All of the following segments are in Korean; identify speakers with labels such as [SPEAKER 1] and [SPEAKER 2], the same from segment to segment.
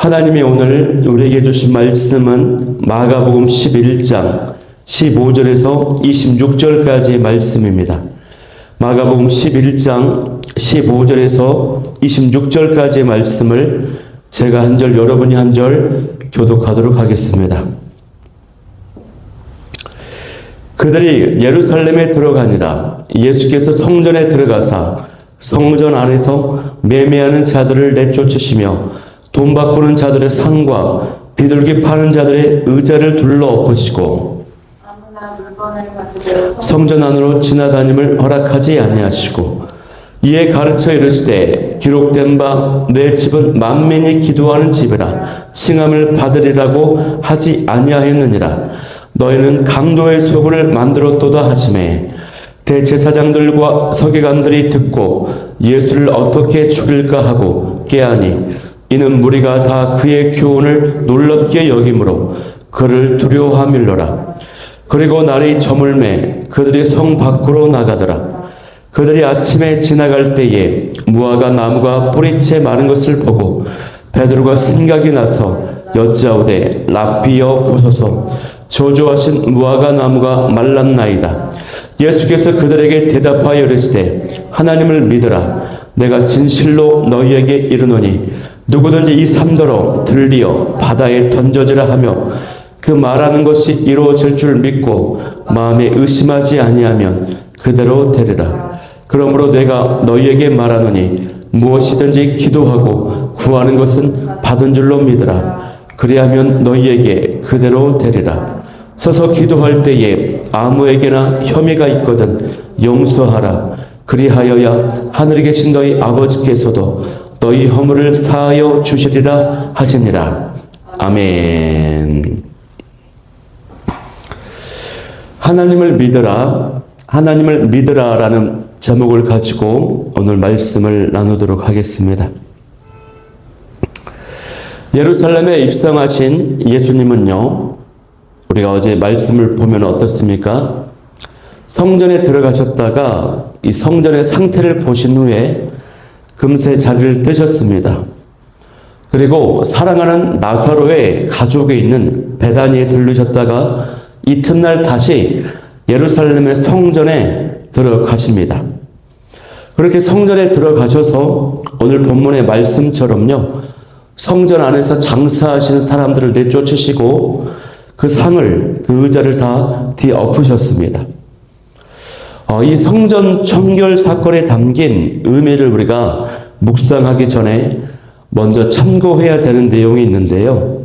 [SPEAKER 1] 하나님이 오늘 우리에게 주신 말씀은 마가복음 11장 15절에서 26절까지의 말씀입니다. 마가복음 11장 15절에서 26절까지의 말씀을 제가 한 절, 여러분이 한 절 교독하도록 하겠습니다. 그들이 예루살렘에 들어가니라. 예수께서 성전에 들어가사 성전 안에서 매매하는 자들을 내쫓으시며 돈 바꾸는 자들의 상과 비둘기 파는 자들의 의자를 둘러 엎으시고 성전 안으로 지나다님을 허락하지 아니하시고 이에 가르쳐 이르시되 기록된 바 내 집은 만민이 기도하는 집이라 칭함을 받으리라고 하지 아니하였느니라. 너희는 강도의 소굴을 만들었도다 하시매 대제사장들과 서기관들이 듣고 예수를 어떻게 죽일까 하고 깨하니 이는 무리가 다 그의 교훈을 놀랍게 여김으로 그를 두려워함일러라. 그리고 날이 저물매 그들이 성 밖으로 나가더라. 그들이 아침에 지나갈 때에 무화과 나무가 뿌리채 마른 것을 보고 베드로가 생각이 나서 여짜오되 랍비여 보소서 저주하신 무화과 나무가 말랐나이다. 예수께서 그들에게 대답하여 이르시되 하나님을 믿으라. 내가 진실로 너희에게 이르노니 누구든지 이 산더러 들리어 바다에 던져지라 하며 그 말하는 것이 이루어질 줄 믿고 마음에 의심하지 아니하면 그대로 되리라. 그러므로 내가 너희에게 말하노니 무엇이든지 기도하고 구하는 것은 받은 줄로 믿으라. 그리하면 너희에게 그대로 되리라. 서서 기도할 때에 아무에게나 혐의가 있거든 용서하라. 그리하여야 하늘에 계신 너희 아버지께서도 너희 허물을 사하여 주시리라 하시니라. 아멘. 하나님을 믿으라. 하나님을 믿으라라는 제목을 가지고 오늘 말씀을 나누도록 하겠습니다. 예루살렘에 입성하신 예수님은요, 우리가 어제 말씀을 보면 어떻습니까? 성전에 들어가셨다가 이 성전의 상태를 보신 후에 금세 자리를 뜨셨습니다. 그리고 사랑하는 나사로의 가족에 있는 베다니에 들르셨다가 이튿날 다시 예루살렘의 성전에 들어가십니다. 그렇게 성전에 들어가셔서 오늘 본문의 말씀처럼요, 성전 안에서 장사하시는 사람들을 내쫓으시고 그 상을, 그 의자를 다 뒤엎으셨습니다. 이 성전 청결 사건에 담긴 의미를 우리가 묵상하기 전에 먼저 참고해야 되는 내용이 있는데요.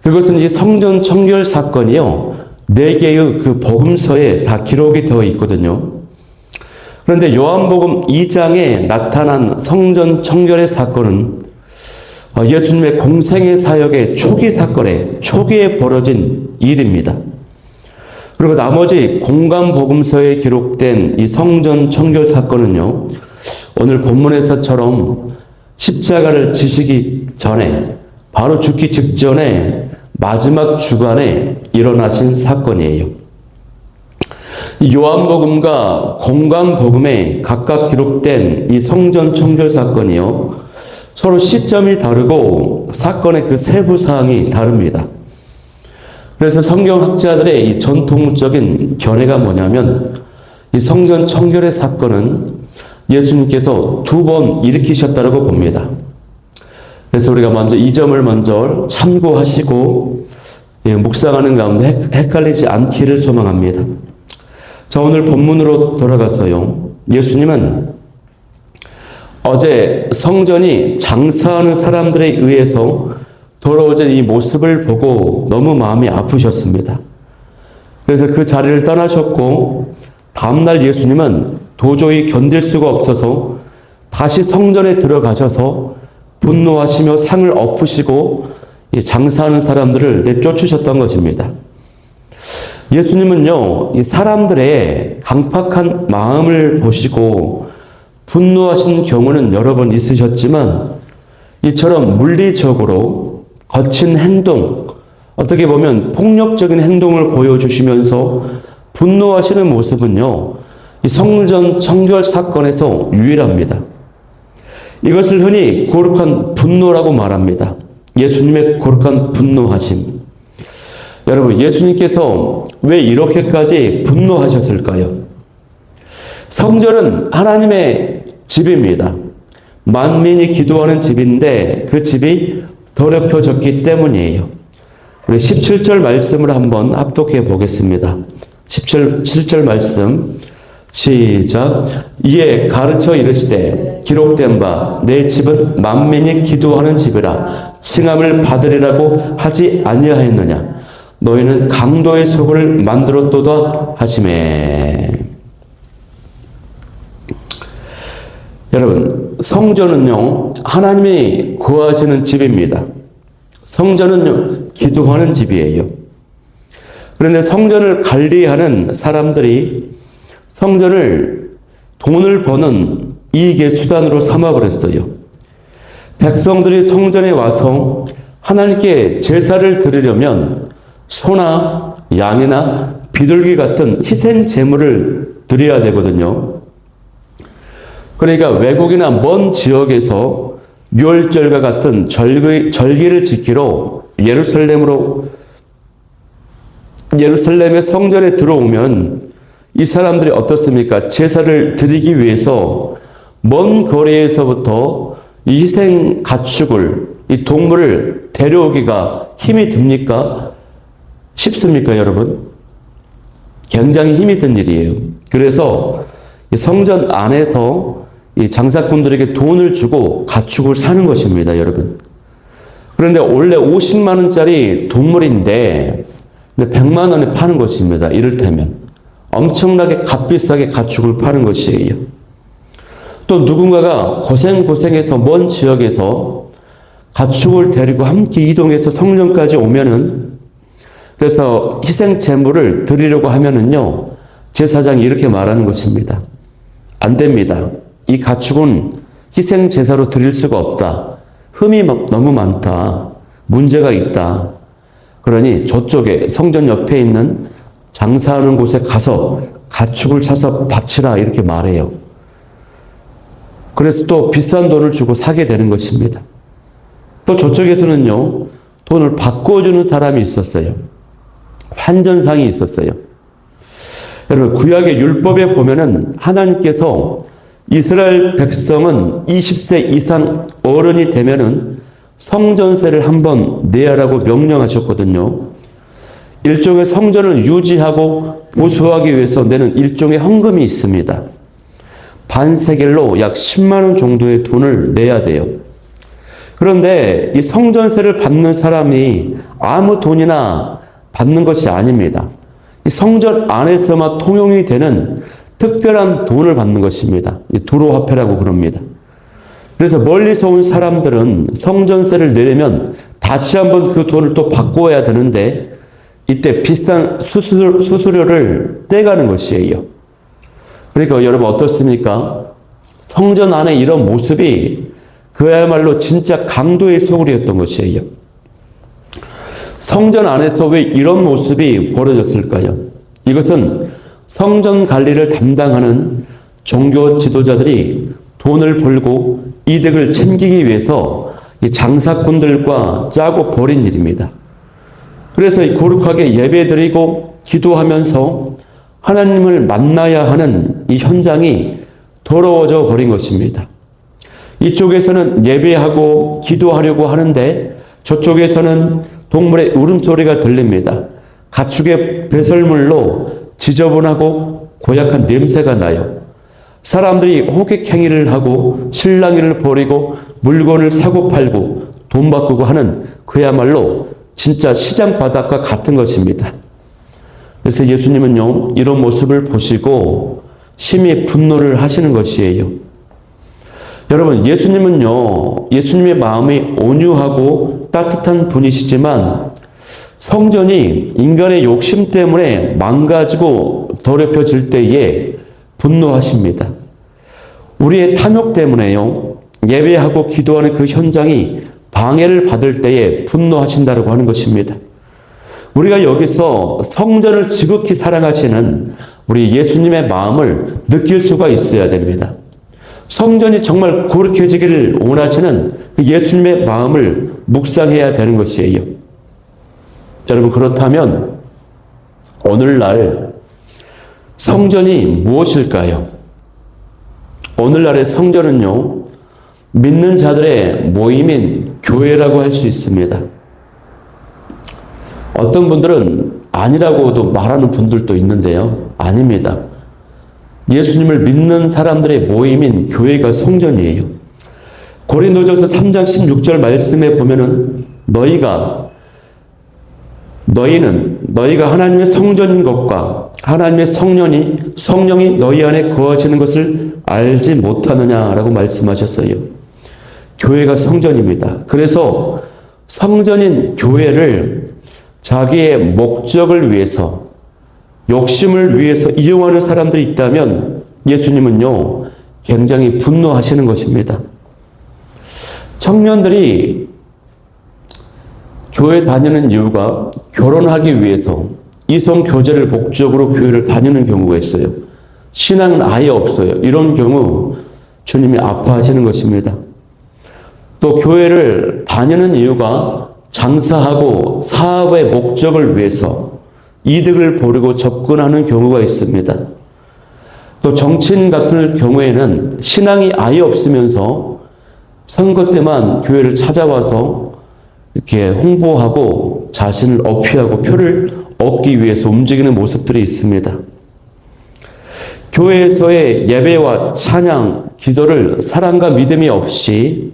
[SPEAKER 1] 그것은 이 성전 청결 사건이요, 4개의 그 복음서에 다 기록이 되어 있거든요. 그런데 요한복음 2장에 나타난 성전 청결의 사건은 예수님의 공생의 사역의 초기에 벌어진 일입니다. 그리고 나머지 공관복음서에 기록된 이 성전 청결 사건은요, 오늘 본문에서처럼 십자가를 지시기 전에, 바로 죽기 직전에 마지막 주간에 일어나신 사건이에요. 요한복음과 공관복음에 각각 기록된 이 성전 청결 사건이요, 서로 시점이 다르고 사건의 그 세부 사항이 다릅니다. 그래서 성경학자들의 이 전통적인 견해가 뭐냐면 이 성전 청결의 사건은 예수님께서 2번 일으키셨다고 봅니다. 그래서 우리가 먼저 이 점을 먼저 참고하시고 묵상하는 가운데 헷갈리지 않기를 소망합니다. 자, 오늘 본문으로 돌아가서요, 예수님은 어제 성전이 장사하는 사람들에 의해서 돌아오던 이 모습을 보고 너무 마음이 아프셨습니다. 그래서 그 자리를 떠나셨고 다음날 예수님은 도저히 견딜 수가 없어서 다시 성전에 들어가셔서 분노하시며 상을 엎으시고 장사하는 사람들을 내쫓으셨던 것입니다. 예수님은요, 이 사람들의 강팍한 마음을 보시고 분노하신 경우는 여러 번 있으셨지만 이처럼 물리적으로 거친 행동, 어떻게 보면 폭력적인 행동을 보여주시면서 분노하시는 모습은요, 이 성전 청결 사건에서 유일합니다. 이것을 흔히 거룩한 분노라고 말합니다. 예수님의 거룩한 분노하심. 여러분, 예수님께서 왜 이렇게까지 분노하셨을까요? 성전은 하나님의 집입니다. 만민이 기도하는 집인데 그 집이 더럽혀졌기 때문이에요. 우리 17절 말씀을 한번 합독해 보겠습니다. 17절 말씀 시작. 이에 가르쳐 이르시되 기록된 바 내 집은 만민이 기도하는 집이라 칭함을 받으리라고 하지 아니하였느냐. 너희는 강도의 소굴을 만들었도다 하시매. 여러분, 성전은요, 하나님이 거하시는 집입니다. 성전은요, 기도하는 집이에요. 그런데 성전을 관리하는 사람들이 성전을 돈을 버는 이익의 수단으로 삼아버렸어요. 백성들이 성전에 와서 하나님께 제사를 드리려면 소나 양이나 비둘기 같은 희생 제물을 드려야 되거든요. 그러니까 외국이나 먼 지역에서 유월절과 같은 절기를 지키러 예루살렘의 성전에 들어오면 이 사람들이 어떻습니까? 제사를 드리기 위해서 먼 거리에서부터 이 희생 가축을, 이 동물을 데려오기가 힘이 듭니까? 쉽습니까, 여러분? 굉장히 힘이 든 일이에요. 그래서 성전 안에서 이 장사꾼들에게 돈을 주고 가축을 사는 것입니다, 여러분. 그런데 원래 50만 원짜리 동물인데 100만 원에 파는 것입니다. 이를테면 엄청나게 값비싸게 가축을 파는 것이에요. 또 누군가가 고생해서 먼 지역에서 가축을 데리고 함께 이동해서 성전까지 오면은, 그래서 희생 제물을 드리려고 하면은요, 제사장이 이렇게 말하는 것입니다. 안 됩니다. 이 가축은 희생 제사로 드릴 수가 없다. 흠이 너무 많다. 문제가 있다. 그러니 저쪽에 성전 옆에 있는 장사하는 곳에 가서 가축을 사서 바치라, 이렇게 말해요. 그래서 또 비싼 돈을 주고 사게 되는 것입니다. 또 저쪽에서는요, 돈을 바꿔주는 사람이 있었어요. 환전상이 있었어요. 여러분, 구약의 율법에 보면은 하나님께서 이스라엘 백성은 20세 이상 어른이 되면은 성전세를 한번 내야라고 명령하셨거든요. 일종의 성전을 유지하고 보수하기 위해서 내는 일종의 헌금이 있습니다. 반세겔로 약 10만 원 정도의 돈을 내야 돼요. 그런데 이 성전세를 받는 사람이 아무 돈이나 받는 것이 아닙니다. 이 성전 안에서만 통용이 되는 특별한 돈을 받는 것입니다. 두로화폐라고 그럽니다. 그래서 멀리서 온 사람들은 성전세를 내려면 다시 한번 그 돈을 또 바꿔야 되는데, 이때 비싼 수수료를 떼가는 것이에요. 그러니까 여러분 어떻습니까? 성전 안에 이런 모습이 그야말로 진짜 강도의 소굴이었던 것이에요. 성전 안에서 왜 이런 모습이 벌어졌을까요? 이것은 성전 관리를 담당하는 종교 지도자들이 돈을 벌고 이득을 챙기기 위해서 이 장사꾼들과 짜고 벌인 일입니다. 그래서 거룩하게 예배드리고 기도하면서 하나님을 만나야 하는 이 현장이 더러워져 버린 것입니다. 이쪽에서는 예배하고 기도하려고 하는데 저쪽에서는 동물의 울음소리가 들립니다. 가축의 배설물로 지저분하고 고약한 냄새가 나요. 사람들이 호객행위를 하고 실랑이를 벌이고 물건을 사고 팔고 돈 바꾸고 하는 그야말로 진짜 시장 바닥과 같은 것입니다. 그래서 예수님은요, 이런 모습을 보시고 심히 분노를 하시는 것이에요. 여러분, 예수님의 마음이 온유하고 따뜻한 분이시지만 성전이 인간의 욕심 때문에 망가지고 더럽혀질 때에 분노하십니다. 우리의 탐욕 때문에요, 예배하고 기도하는 그 현장이 방해를 받을 때에 분노하신다고 하는 것입니다. 우리가 여기서 성전을 지극히 사랑하시는 우리 예수님의 마음을 느낄 수가 있어야 됩니다. 성전이 정말 거룩해지기를 원하시는 그 예수님의 마음을 묵상해야 되는 것이에요. 여러분, 그렇다면 오늘날 성전이 무엇일까요? 오늘날의 성전은요, 믿는 자들의 모임인 교회라고 할 수 있습니다. 어떤 분들은 아니라고도 말하는 분들도 있는데요. 아닙니다. 예수님을 믿는 사람들의 모임인 교회가 성전이에요. 고린도전서 3장 16절 말씀에 보면은 너희가 하나님의 성전인 것과 하나님의 성령이 너희 안에 거하시는 것을 알지 못하느냐라고 말씀하셨어요. 교회가 성전입니다. 그래서 성전인 교회를 자기의 목적을 위해서, 욕심을 위해서 이용하는 사람들이 있다면 예수님은요, 굉장히 분노하시는 것입니다. 청년들이 교회 다니는 이유가 결혼하기 위해서 이성 교제를 목적으로 교회를 다니는 경우가 있어요. 신앙은 아예 없어요. 이런 경우 주님이 아파하시는 것입니다. 또 교회를 다니는 이유가 장사하고 사업의 목적을 위해서 이득을 보려고 접근하는 경우가 있습니다. 또 정치인 같은 경우에는 신앙이 아예 없으면서 선거 때만 교회를 찾아와서 이렇게 홍보하고 자신을 어필하고 표를 얻기 위해서 움직이는 모습들이 있습니다. 교회에서의 예배와 찬양, 기도를 사랑과 믿음이 없이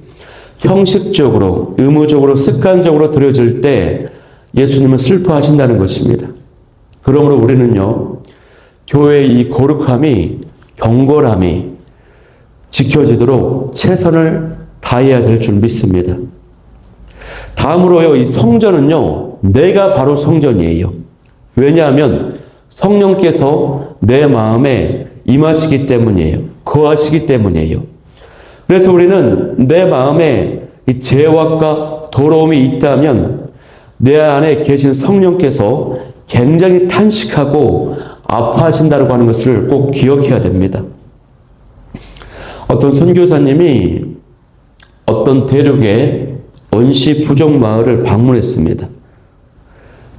[SPEAKER 1] 형식적으로, 의무적으로, 습관적으로 드려질 때 예수님은 슬퍼하신다는 것입니다. 그러므로 우리는요, 교회의 이 거룩함이, 경건함이 지켜지도록 최선을 다해야 될 줄 믿습니다. 다음으로요, 이 성전은요, 내가 바로 성전이에요. 왜냐하면 성령께서 내 마음에 임하시기 때문이에요. 거하시기 때문이에요. 그래서 우리는 내 마음에 이 죄악과 더러움이 있다면 내 안에 계신 성령께서 굉장히 탄식하고 아파하신다고 하는 것을 꼭 기억해야 됩니다. 어떤 선교사님이 어떤 대륙의 원시 부족 마을을 방문했습니다.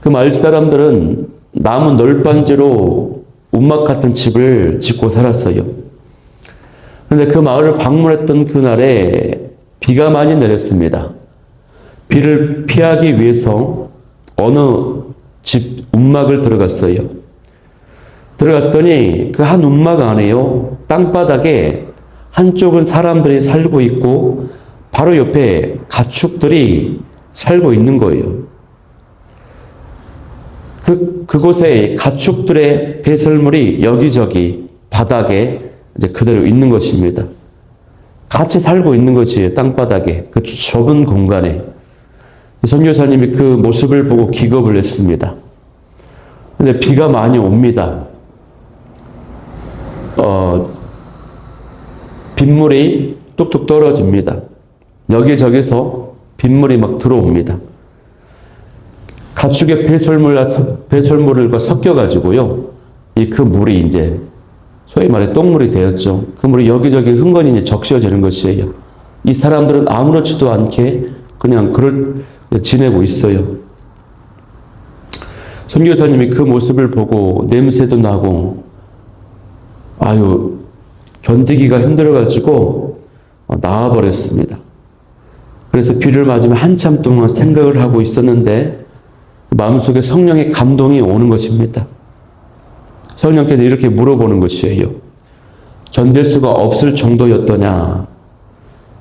[SPEAKER 1] 그 마을 사람들은 나무 널빤지로 움막 같은 집을 짓고 살았어요. 그런데 그 마을을 방문했던 그날에 비가 많이 내렸습니다. 비를 피하기 위해서 어느 집 움막을 들어갔어요. 들어갔더니 그 한 움막 안에요, 땅바닥에 한쪽은 사람들이 살고 있고 바로 옆에 가축들이 살고 있는 거예요. 그곳에 가축들의 배설물이 여기저기 바닥에 이제 그대로 있는 것입니다. 같이 살고 있는 것이에요. 땅바닥에, 그 좁은 공간에. 선교사님이 그 모습을 보고 기겁을 했습니다. 근데 비가 많이 옵니다. 빗물이 뚝뚝 떨어집니다. 여기저기서 빗물이 막 들어옵니다. 가축의 배설물과 섞여가지고요, 그 물이 이제 소위 말해 똥물이 되었죠. 그 물이 여기저기 흥건히 이제 적셔지는 것이에요. 이 사람들은 아무렇지도 않게 그냥 지내고 있어요. 선교사님이 그 모습을 보고 냄새도 나고, 견디기가 힘들어가지고 나와버렸습니다. 그래서 비를 맞으며 한참 동안 생각을 하고 있었는데 마음속에 성령의 감동이 오는 것입니다. 성령께서 이렇게 물어보는 것이에요. 견딜 수가 없을 정도였더냐?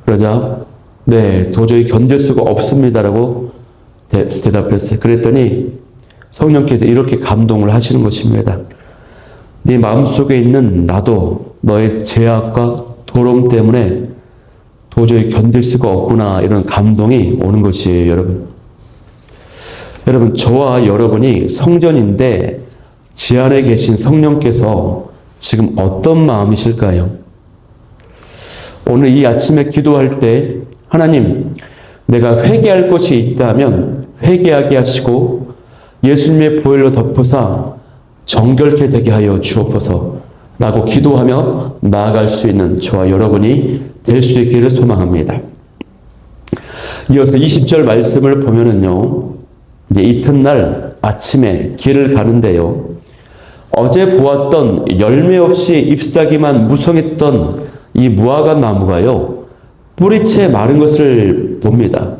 [SPEAKER 1] 그러자 네, 도저히 견딜 수가 없습니다라고 대답했어요. 그랬더니 성령께서 이렇게 감동을 하시는 것입니다. 네 마음속에 있는 나도 너의 죄악과 더러움 때문에 도저히 견딜 수가 없구나, 이런 감동이 오는 것이에요, 여러분. 여러분, 저와 여러분이 성전인데 지 안에 계신 성령께서 지금 어떤 마음이실까요? 오늘 이 아침에 기도할 때 하나님, 내가 회개할 것이 있다면 회개하게 하시고 예수님의 보혈로 덮어서 정결케 되게 하여 주옵소서 라고 기도하며 나아갈 수 있는 저와 여러분이 될 수 있기를 소망합니다. 이어서 20절 말씀을 보면은요, 이제 이튿날 아침에 길을 가는데요, 어제 보았던 열매 없이 잎사귀만 무성했던 이 무화과 나무가요, 뿌리채 마른 것을 봅니다.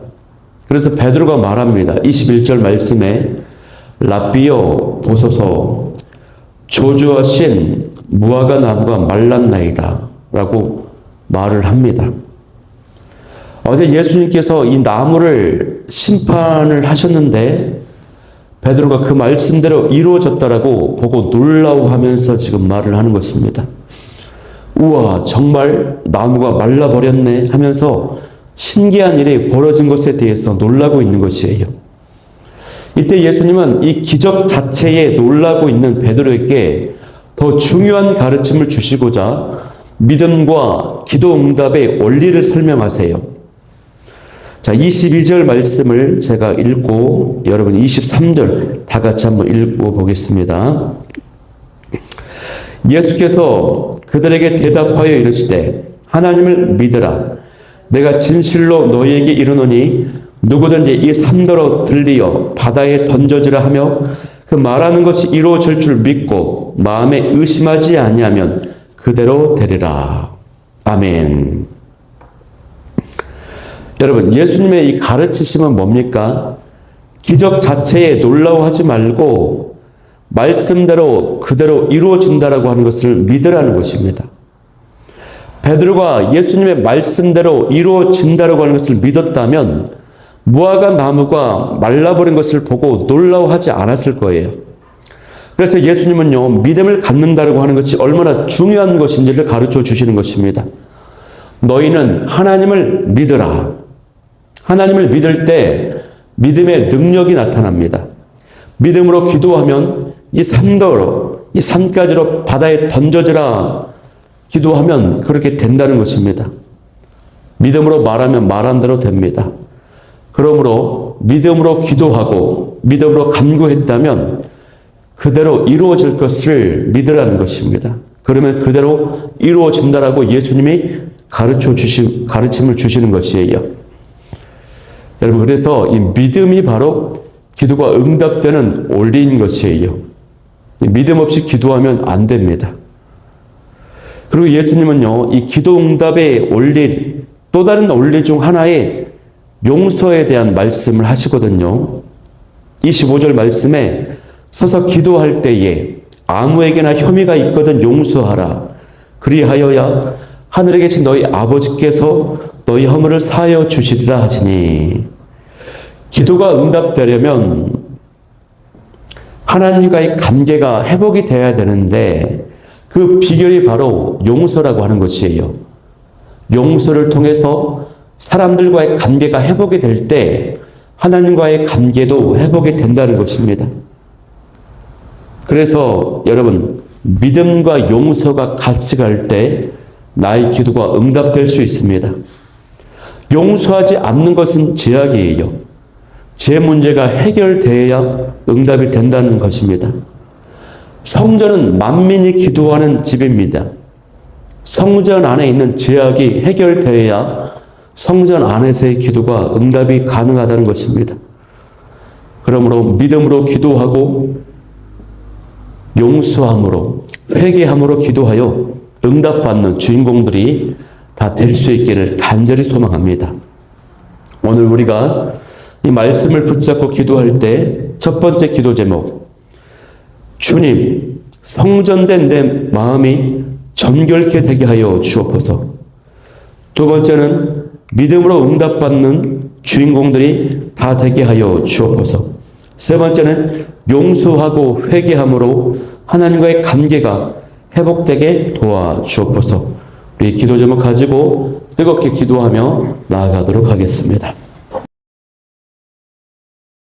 [SPEAKER 1] 그래서 베드로가 말합니다. 21절 말씀에 랍비여 보소서, 조주하신 무화과 나무가 말랐나이다 라고 말을 합니다. 어제 예수님께서 이 나무를 심판을 하셨는데 베드로가 그 말씀대로 이루어졌다라고 보고 놀라워하면서 지금 말을 하는 것입니다. 우와, 정말 나무가 말라버렸네 하면서 신기한 일이 벌어진 것에 대해서 놀라고 있는 것이에요. 이때 예수님은 이 기적 자체에 놀라고 있는 베드로에게 더 중요한 가르침을 주시고자 믿음과 기도 응답의 원리를 설명하세요. 자, 22절 말씀을 제가 읽고 여러분 23절 다 같이 한번 읽어보겠습니다. 예수께서 그들에게 대답하여 이르시되 하나님을 믿으라. 내가 진실로 너희에게 이르노니 누구든지 이 산더러 들리어 바다에 던져지라 하며 그 말하는 것이 이루어질 줄 믿고 마음에 의심하지 아니하면 그대로 되리라. 아멘. 여러분, 예수님의 이 가르치심은 뭡니까? 기적 자체에 놀라워하지 말고 말씀대로 그대로 이루어진다라고 하는 것을 믿으라는 것입니다. 베드로가 예수님의 말씀대로 이루어진다라고 하는 것을 믿었다면 무화과 나무가 말라버린 것을 보고 놀라워하지 않았을 거예요. 그래서 예수님은요, 믿음을 갖는다라고 하는 것이 얼마나 중요한 것인지를 가르쳐 주시는 것입니다. 너희는 하나님을 믿으라. 하나님을 믿을 때 믿음의 능력이 나타납니다. 믿음으로 기도하면 이 산더러, 이 산가지로 바다에 던져지라 기도하면 그렇게 된다는 것입니다. 믿음으로 말하면 말한 대로 됩니다. 그러므로 믿음으로 기도하고 믿음으로 간구했다면 그대로 이루어질 것을 믿으라는 것입니다. 그러면 그대로 이루어진다라고 예수님이 가르침을 주시는 것이에요. 여러분, 그래서 이 믿음이 바로 기도가 응답되는 원리인 것이에요. 믿음 없이 기도하면 안 됩니다. 그리고 예수님은요, 이 기도 응답의 원리, 또 다른 원리 중 하나의 용서에 대한 말씀을 하시거든요. 25절 말씀에 서서 기도할 때에 아무에게나 혐의가 있거든 용서하라. 그리하여야 하늘에 계신 너희 아버지께서 너희 허물을 사하여 주시리라 하시니, 기도가 응답되려면 하나님과의 관계가 회복이 되어야 되는데 그 비결이 바로 용서라고 하는 것이에요. 용서를 통해서 사람들과의 관계가 회복이 될 때 하나님과의 관계도 회복이 된다는 것입니다. 그래서 여러분, 믿음과 용서가 같이 갈 때 나의 기도가 응답될 수 있습니다. 용서하지 않는 것은 죄악이에요. 제 문제가 해결되어야 응답이 된다는 것입니다. 성전은 만민이 기도하는 집입니다. 성전 안에 있는 죄악이 해결되어야 성전 안에서의 기도가 응답이 가능하다는 것입니다. 그러므로 믿음으로 기도하고 용서함으로, 회개함으로 기도하여 응답받는 주인공들이 다 될 수 있기를 간절히 소망합니다. 오늘 우리가 이 말씀을 붙잡고 기도할 때 첫 번째 기도 제목, 주님, 성전된 내 마음이 정결케 되게 하여 주옵소서. 두 번째는 믿음으로 응답받는 주인공들이 다 되게 하여 주옵소서. 세 번째는 용서하고 회개함으로 하나님과의 관계가 회복되게 도와주옵소서. 우리 기도 제목 가지고 뜨겁게 기도하며 나아가도록 하겠습니다.